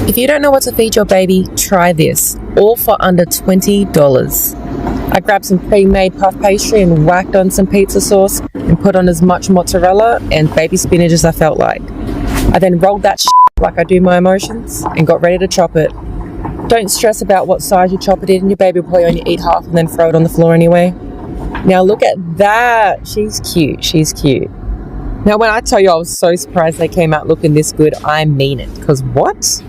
If you don't know what to feed your baby, try this. All for under $20. I grabbed some pre-made puff pastry and whacked on some pizza sauce and put on as much mozzarella and baby spinach as I felt like. I then rolled that like I do my emotions and got ready to chop it. Don't stress about what size you chop it in. Your baby will probably only eat half and then throw it on the floor anyway. Now look at that. She's cute. She's cute. Now when I tell you I was so surprised they came out looking this good, I mean it. Because what?